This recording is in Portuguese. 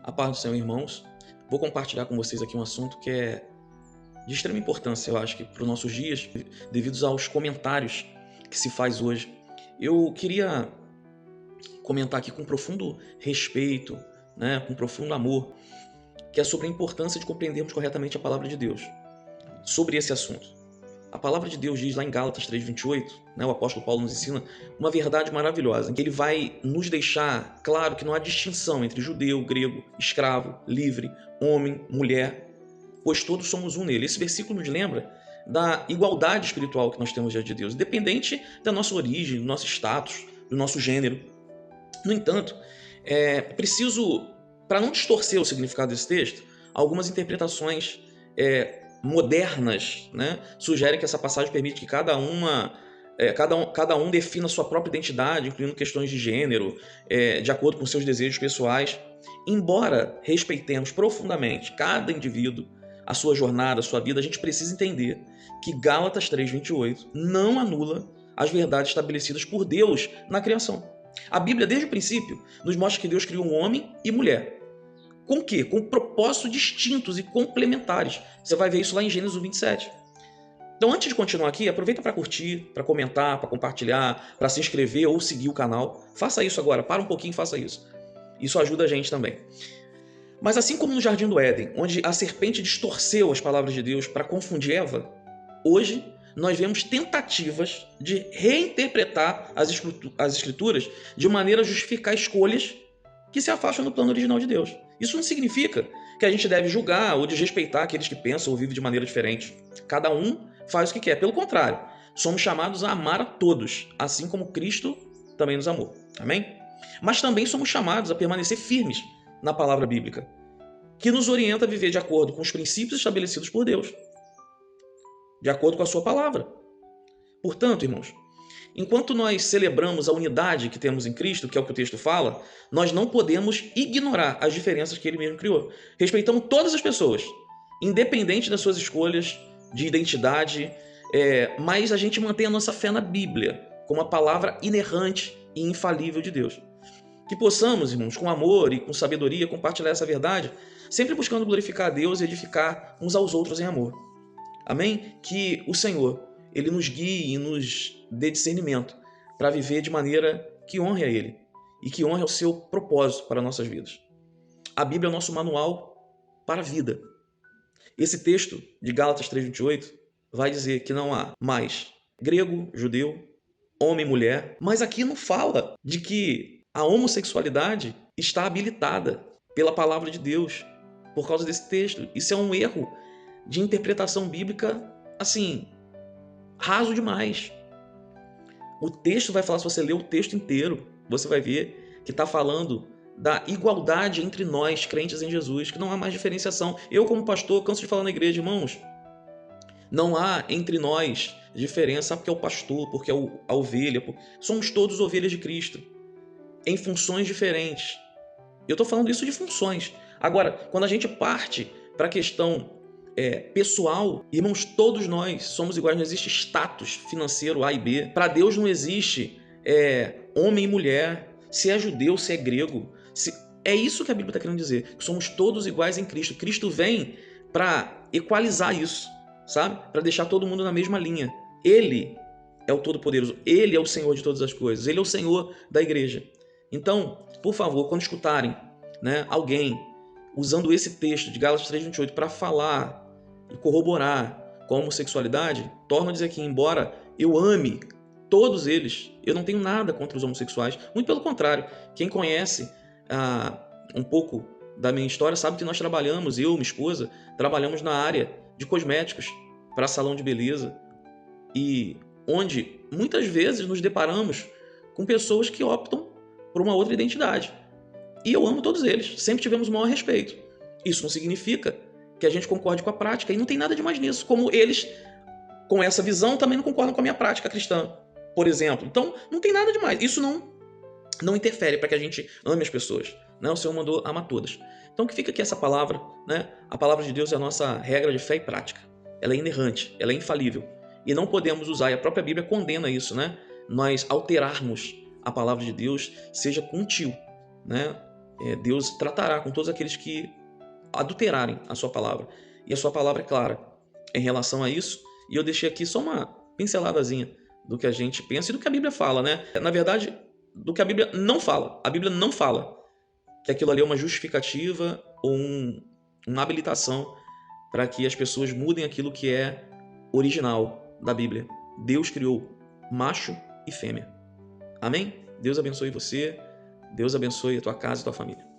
A paz do Senhor, irmãos. Vou compartilhar com vocês aqui um assunto que é de extrema importância, eu acho que para os nossos dias, devido aos comentários que se faz hoje. Eu queria comentar aqui com profundo respeito, com profundo amor, que é sobre a importância de compreendermos corretamente a palavra de Deus sobre esse assunto. A palavra de Deus diz lá em Gálatas 3:28, o apóstolo Paulo nos ensina uma verdade maravilhosa, em que ele vai nos deixar claro que não há distinção entre judeu, grego, escravo, livre, homem, mulher, pois todos somos um nele. Esse versículo nos lembra da igualdade espiritual que nós temos diante de Deus, independente da nossa origem, do nosso status, do nosso gênero. No entanto, é preciso, para não distorcer o significado desse texto, algumas interpretações modernas, sugerem que essa passagem permite que cada um defina a sua própria identidade, incluindo questões de gênero, de acordo com seus desejos pessoais. Embora respeitemos profundamente cada indivíduo, a sua jornada, a sua vida, a gente precisa entender que Gálatas 3:28 não anula as verdades estabelecidas por Deus na criação. A Bíblia, desde o princípio, nos mostra que Deus criou um homem e mulher. Com o quê? Com propósitos distintos e complementares. Você vai ver isso lá em Gênesis 27. Então, antes de continuar aqui, aproveita para curtir, para comentar, para compartilhar, para se inscrever ou seguir o canal. Faça isso agora, para um pouquinho e faça isso. Isso ajuda a gente também. Mas assim como no Jardim do Éden, onde a serpente distorceu as palavras de Deus para confundir Eva, hoje nós vemos tentativas de reinterpretar as escrituras de maneira a justificar escolhas que se afastam do plano original de Deus. Isso não significa que a gente deve julgar ou desrespeitar aqueles que pensam ou vivem de maneira diferente. Cada um faz o que quer. Pelo contrário, somos chamados a amar a todos, assim como Cristo também nos amou. Amém? Mas também somos chamados a permanecer firmes na palavra bíblica, que nos orienta a viver de acordo com os princípios estabelecidos por Deus, de acordo com a sua palavra. Portanto, irmãos, enquanto nós celebramos a unidade que temos em Cristo, que é o que o texto fala, nós não podemos ignorar as diferenças que ele mesmo criou. Respeitamos todas as pessoas, independente das suas escolhas de identidade, mas a gente mantém a nossa fé na Bíblia como a palavra inerrante e infalível de Deus. Que possamos, irmãos, com amor e com sabedoria, compartilhar essa verdade, sempre buscando glorificar a Deus e edificar uns aos outros em amor. Amém? Que o Senhor, Ele nos guie e nos dê discernimento para viver de maneira que honre a Ele e que honre ao seu propósito para nossas vidas. A Bíblia é o nosso manual para a vida. Esse texto de Gálatas 3:28 vai dizer que não há mais grego, judeu, homem, mulher, mas aqui não fala de que a homossexualidade está habilitada pela palavra de Deus por causa desse texto. Isso é um erro de interpretação bíblica, assim, raso demais. O texto vai falar, se você ler o texto inteiro, você vai ver que está falando da igualdade entre nós, crentes em Jesus, que não há mais diferenciação. Eu, como pastor, canso de falar na igreja, irmãos, não há entre nós diferença porque é o pastor, porque é a ovelha. Somos todos ovelhas de Cristo, em funções diferentes. Eu estou falando isso de funções. Agora, quando a gente parte para a questão pessoal, irmãos, todos nós somos iguais, não existe status financeiro A e B. Para Deus não existe homem e mulher, se é judeu, se é grego. É isso que a Bíblia está querendo dizer, que somos todos iguais em Cristo. Cristo vem para equalizar isso, sabe? Para deixar todo mundo na mesma linha. Ele é o Todo-Poderoso, Ele é o Senhor de todas as coisas, Ele é o Senhor da igreja. Então, por favor, quando escutarem alguém usando esse texto de Gálatas 3:28 para falar e corroborar com a homossexualidade, torno a dizer que, embora eu ame todos eles, eu não tenho nada contra os homossexuais. Muito pelo contrário, quem conhece um pouco da minha história sabe que nós trabalhamos, eu e minha esposa, trabalhamos na área de cosméticos para salão de beleza, e onde muitas vezes nos deparamos com pessoas que optam por uma outra identidade. E eu amo todos eles, sempre tivemos o maior respeito. Isso não significa que a gente concorde com a prática, e não tem nada de mais nisso, como eles, com essa visão, também não concordam com a minha prática cristã, por exemplo. Então, não tem nada de mais. Isso não interfere para que a gente ame as pessoas. O Senhor mandou amar todas. Então, que fica aqui essa palavra, A palavra de Deus é a nossa regra de fé e prática. Ela é inerrante, ela é infalível. E não podemos usar, e a própria Bíblia condena isso, Nós alterarmos a palavra de Deus, seja com um tio, Deus tratará com todos aqueles que adulterarem a sua palavra. E a sua palavra é clara em relação a isso. E eu deixei aqui só uma pinceladazinha do que a gente pensa e do que a Bíblia fala, né? Na verdade, do que a Bíblia não fala. A Bíblia não fala que aquilo ali é uma justificativa ou uma habilitação para que as pessoas mudem aquilo que é original da Bíblia. Deus criou macho e fêmea. Amém? Deus abençoe você, Deus abençoe a tua casa e a tua família.